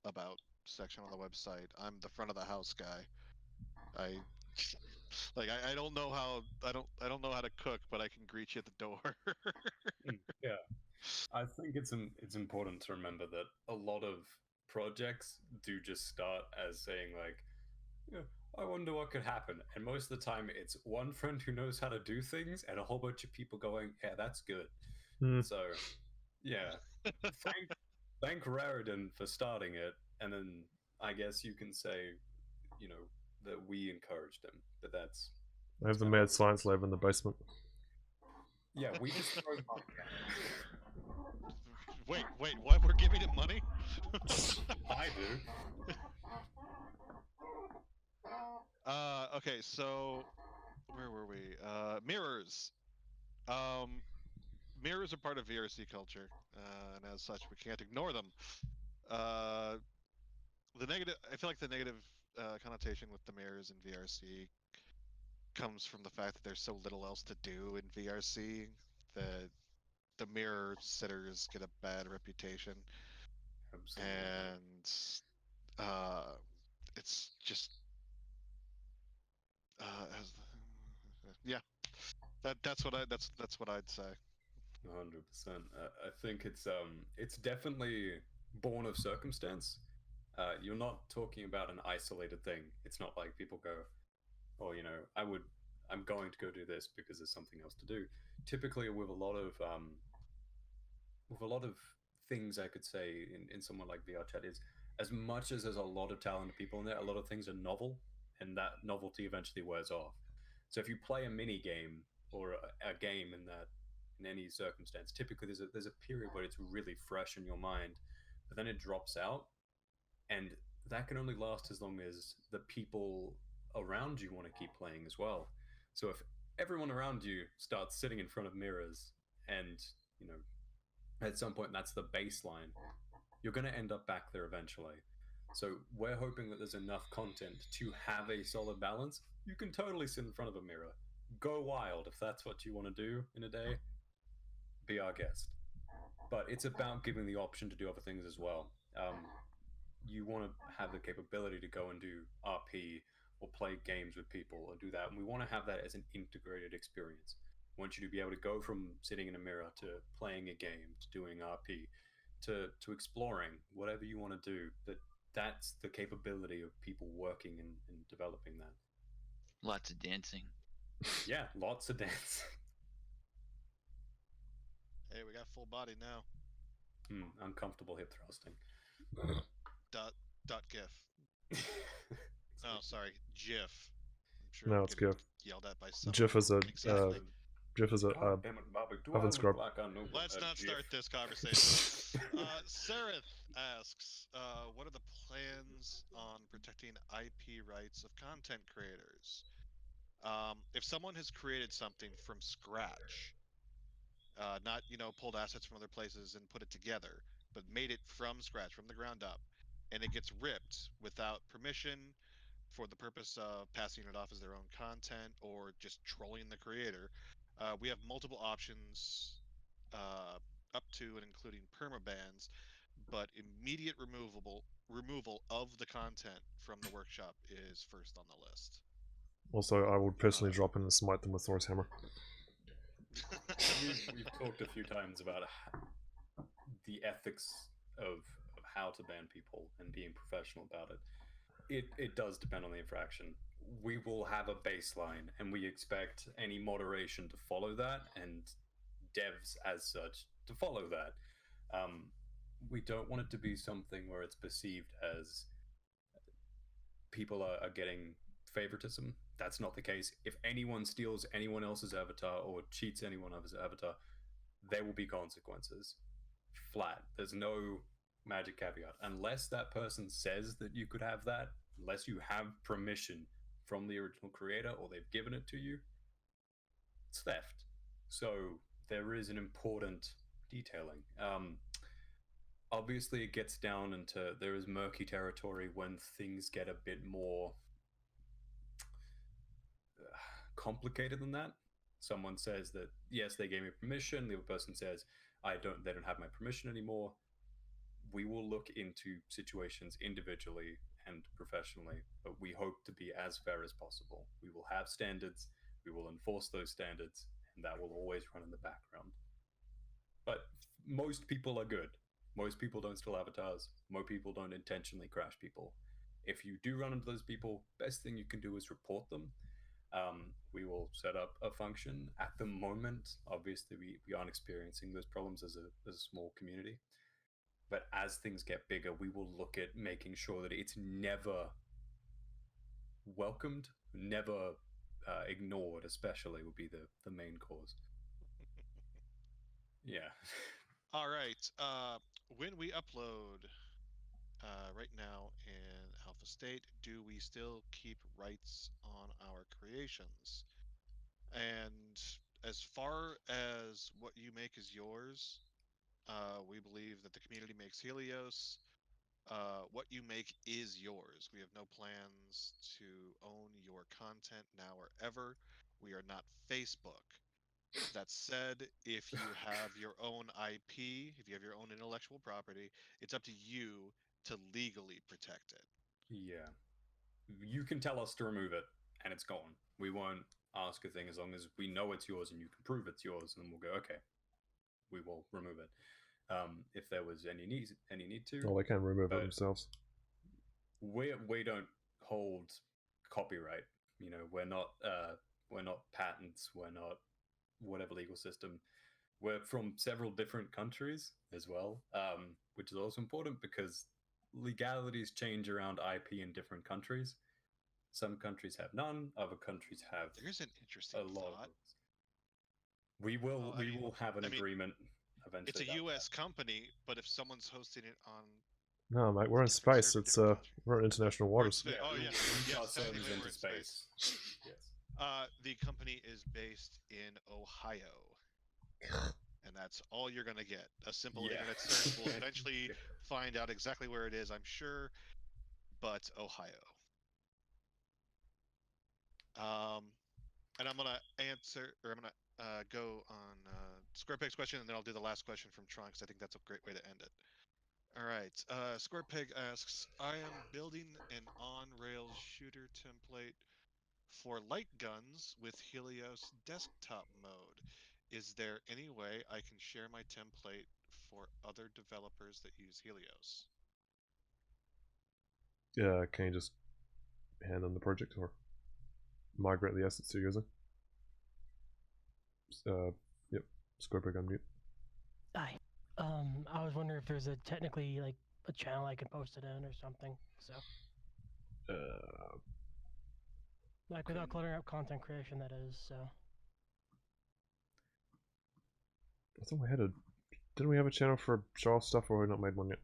about section on the website. I'm the front of the house guy. I I don't know how I don't know how to cook, but I can greet you at the door. Yeah, I think it's important to remember that a lot of projects do just start as saying like, yeah, I wonder what could happen, and most of the time it's one friend who knows how to do things and a whole bunch of people going, yeah, that's good. Mm. So, yeah, thank Raridan for starting it, and then I guess you can say, you know, that we encouraged him. That's I have the kinda mad science lab in the basement. yeah, we just throw money at Wait, what? We're giving him money? I do. Okay, so where were we? Mirrors. Um, Mirrors are part of VRC culture, and as such, we can't ignore them. Uh, I feel like the negative connotation with the mirrors in VRC comes from the fact that there's so little else to do in VRC that the mirror sitters get a bad reputation, Absolutely. and uh, it's just as, yeah. That's what I'd say. 100%. I think it's definitely born of circumstance. You're not talking about an isolated thing. It's not like people go, "Oh, I'm going to go do this because there's something else to do." Typically, with a lot of things, I could say in someone like VR Chat is as much as there's a lot of talented people in there, a lot of things are novel, and that novelty eventually wears off. So if you play a mini game or a game in any circumstance, typically there's a period where it's really fresh in your mind, but then it drops out, and that can only last as long as the people around you want to keep playing as well. So if everyone around you starts sitting in front of mirrors and you know at some point that's the baseline, you're going to end up back there eventually. So we're hoping that there's enough content to have a solid balance. You can totally sit in front of a mirror, go wild if that's what you want to do in a day. Be our guest. But it's about giving the option to do other things as well. You want to have the capability to go and do RP or play games with people or do that. And we want to have that as an integrated experience. We want you to be able to go from sitting in a mirror to playing a game to doing RP to exploring whatever you want to do. That's the capability of people working and developing that. Lots of dancing. Yeah, lots of dancing. Hey, we got full body now. Uncomfortable hip thrusting. Dot gif. Oh, sorry, GIF. I'm sure No, I'm it's getting GIF. yelled at by someone. GIF is a exactly. GIF is a God damn it, Bobby. Do oven I look scrub. like I know Let's a not GIF? start this conversation. Sareth asks, what are the plans on protecting IP rights of content creators? If someone has created something from scratch, not pulled assets from other places and put it together, but made it from scratch, from the ground up, and it gets ripped without permission for the purpose of passing it off as their own content or just trolling the creator, we have multiple options up to and including permabans, but immediate removal of the content from the workshop is first on the list. Also, I would personally drop in and smite them with Thor's hammer. We've talked a few times about the ethics of how to ban people and being professional about it. It does depend on the infraction. We will have a baseline, and we expect any moderation to follow that, and devs as such to follow that. We don't want it to be something where it's perceived as people are getting favoritism. That's not the case. If anyone steals anyone else's avatar or cheats anyone else's avatar, there will be consequences. Flat. There's no magic caveat. Unless that person says that you could have that, unless you have permission from the original creator or they've given it to you, it's theft. So there is an important detailing. Obviously, it gets down into there is murky territory when things get a bit more complicated than that. Someone says that yes, they gave me permission. The other person says they don't have my permission anymore. We will look into situations individually and professionally, but we hope to be as fair as possible. We will have standards, we will enforce those standards, and that will always run in the background. But most people are good. Most people don't steal avatars. Most people don't intentionally crash people. If you do run into those people, best thing you can do is report them. We will set up a function. At the moment, obviously, we aren't experiencing those problems as a small community. But as things get bigger, we will look at making sure that it's never welcomed, never ignored, especially would be the main cause. Yeah. All right. When we upload right now in Alpha State, do we still keep rights on our creations? And as far as what you make is yours, we believe that the community makes Helios. What you make is yours. We have no plans to own your content now or ever. We are not Facebook. That said, if you have your own IP, if you have your own intellectual property, it's up to you to legally protect it. Yeah. You can tell us to remove it, and it's gone. We won't ask a thing as long as we know it's yours and you can prove it's yours, and then we'll go, okay, we will remove it. If there was any need to. Well, they can remove it themselves. We don't hold copyright. You know, we're not patents. We're not whatever legal system. We're from several different countries as well, which is also important because legalities change around IP in different countries. Some countries have none. Other countries have. There's an interesting thought. We will have an agreement eventually. It's a U.S. company, but if someone's hosting it on no, mate, we're in space. It's we're in international waters. Yeah, oh yeah, our servers into space. Yes. The company is based in Ohio, and that's all you're gonna get. A simple internet search will eventually find out exactly where it is. I'm sure but Ohio. And I'm gonna answer, or I'm gonna go on SquarePeg's question, and then I'll do the last question from Tron because I think that's a great way to end it. All right. SquarePeg asks, I am building an on-rails shooter template for light guns with Helios desktop mode. Is there any way I can share my template for other developers that use Helios? Yeah, can you just hand them the project or migrate the assets you're using? Yep, SquarePeg unmute. Hi. I was wondering if there's a technically like a channel I can post it in or something. So like without cluttering up content creation, that is. So I thought we had a. Didn't we have a channel for show off stuff, or we not made one yet?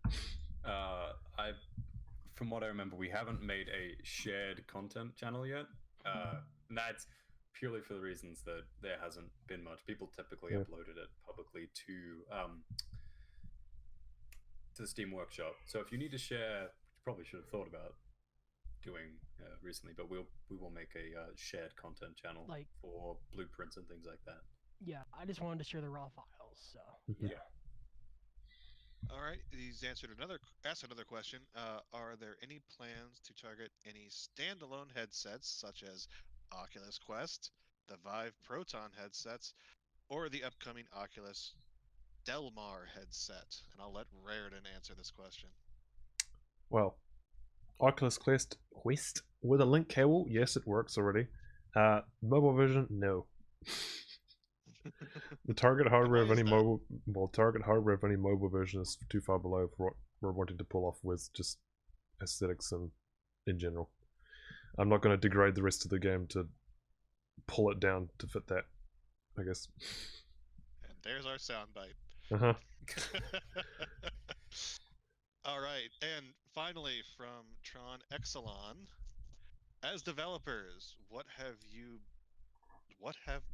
From what I remember, we haven't made a shared content channel yet. And that's purely for the reasons that there hasn't been much. People typically uploaded it publicly to the Steam Workshop. So if you need to share, which you probably should have thought about doing recently, but we will make a shared content channel like for blueprints and things like that. Yeah, I just wanted to share the raw files. So yeah. All right, he's asked another question. Are there any plans to target any standalone headsets such as Oculus Quest, the Vive Proton headsets, or the upcoming Oculus Delmar headset? And I'll let Raritan answer this question. Well, Oculus Quest with a link cable, yes, it works already. Mobile version, no. The target hardware of any mobile version is too far below for what we're wanting to pull off with just aesthetics and in general. I'm not going to degrade the rest of the game to pull it down to fit that, I guess. And there's our soundbite. Uh-huh. All right, and finally from Tron Exelon, as developers, what have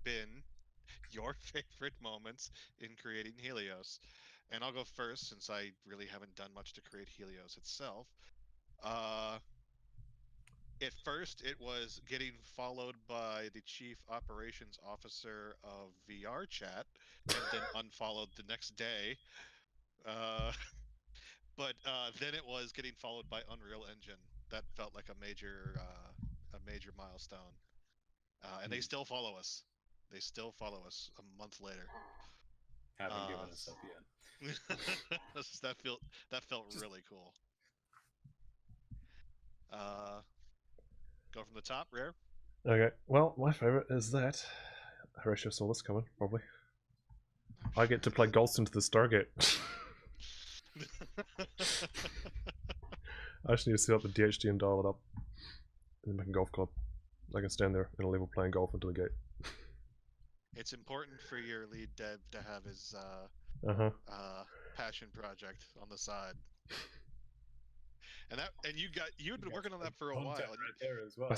been your favorite moments in creating Helios? And I'll go first since I really haven't done much to create Helios itself. At first, it was getting followed by the chief operations officer of VR chat, and then unfollowed the next day. But then it was getting followed by Unreal Engine. That felt like a major milestone. And they still follow us. They still follow us a month later. Haven't given us up yet. that felt really cool. Go from the top, Rare. Okay, well, my favorite is that Horatio saw this coming, probably. I get to play Golst into the Stargate. I just need to set up the DHD and dial it up, and then make a golf club. I can stand there in a level playing golf into the gate. It's important for your lead dev to have his passion project on the side. And you'd been working on that for a while. Right there as well.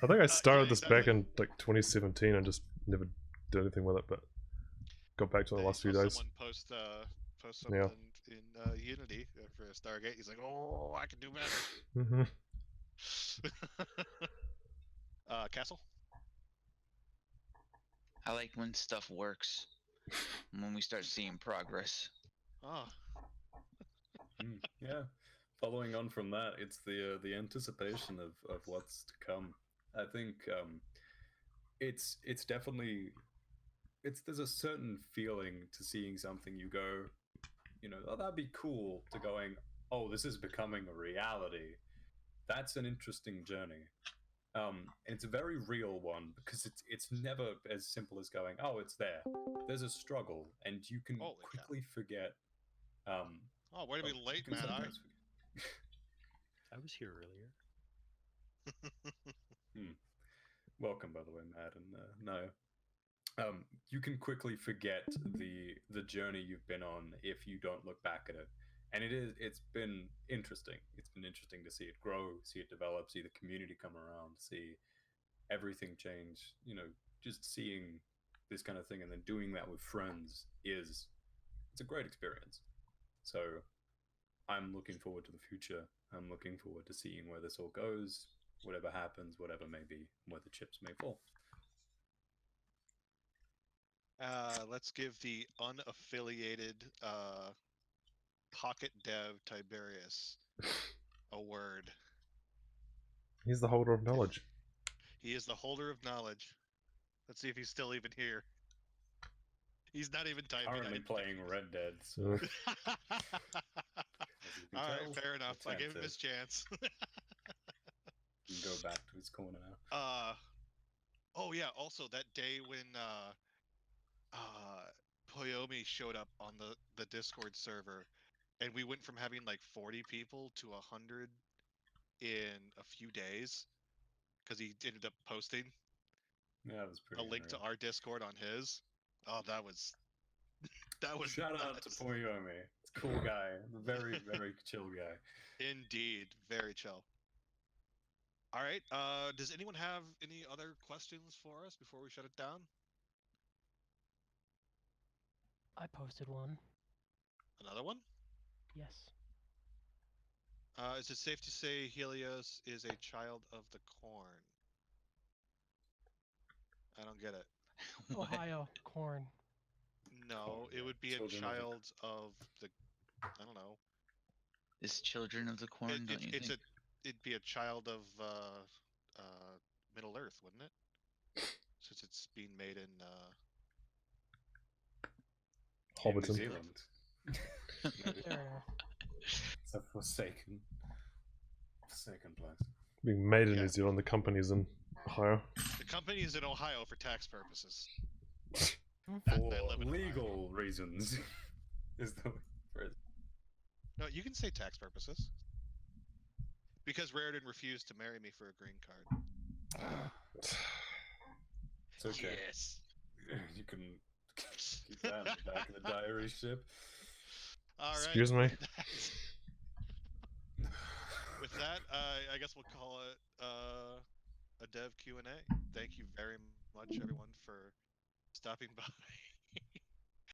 I think I started this back in like 2017 and just never did anything with it, but got back to it the last few days. Someone post something in Unity for a Stargate. He's like, "Oh, I can do better." Castle. I like when stuff works. When we start seeing progress. Oh. Yeah. Following on from that, it's the anticipation of what's to come. I think it's definitely there's a certain feeling to seeing something you go, oh, that'd be cool, to going, oh, this is becoming a reality. That's an interesting journey. And it's a very real one because it's never as simple as going, oh, it's there. There's a struggle, and you can quickly forget. Oh, way to be late, man. I was here earlier. Welcome, by the way, Matt. And no, you can quickly forget the journey you've been on if you don't look back at it. And it's been interesting. It's been interesting to see it grow, see it develop, see the community come around, see everything change. Just seeing this kind of thing and then doing that with friends it's a great experience. So I'm looking forward to the future. I'm looking forward to seeing where this all goes, whatever happens, whatever may be, where the chips may fall. Let's give the unaffiliated pocket dev Tiberius a word. He's the holder of knowledge. He is the holder of knowledge. Let's see if he's still even here. He's not even typing. Currently playing Red Dead, so Ugh. as you can All right, tell, fair enough. I gave him attentive. his chance. He can go back to his corner now. Oh yeah. Also, that day when Poyomi showed up on the Discord server, and we went from having like 40 people to 100 in a few days, because he ended up posting Yeah, that was pretty a link to unreal. our Discord on his. Oh, that was Shout out to nuts. Poyomi. It's a cool guy. Very, very chill guy. Indeed, very chill. All right. Does anyone have any other questions for us before we shut it down? I posted one. Another one? Yes. Is it safe to say Helios is a child of the corn? I don't get it. What? Ohio corn. No, Corn, it yeah. would be a Children of the- child of the. I don't know. Is Children of the Corn, don't you It's think? it'd be a child of Middle Earth, wouldn't it? Since it's being made in in New Hobbiton. Zealand. Maybe. Fair enough. It's a forsaken place. Being made in Yeah. New Zealand, the company's in Ohio. the company is in Ohio for tax purposes. For They live in Ohio. legal reasons is the phrase. No, you can say tax purposes. Because Raritan refused to marry me for a green card. It's okay. Yes. You can keep that in the back of the diary ship. All right. Excuse me? With that, I guess we'll call it a dev Q&A. Thank you very much, everyone, for stopping by.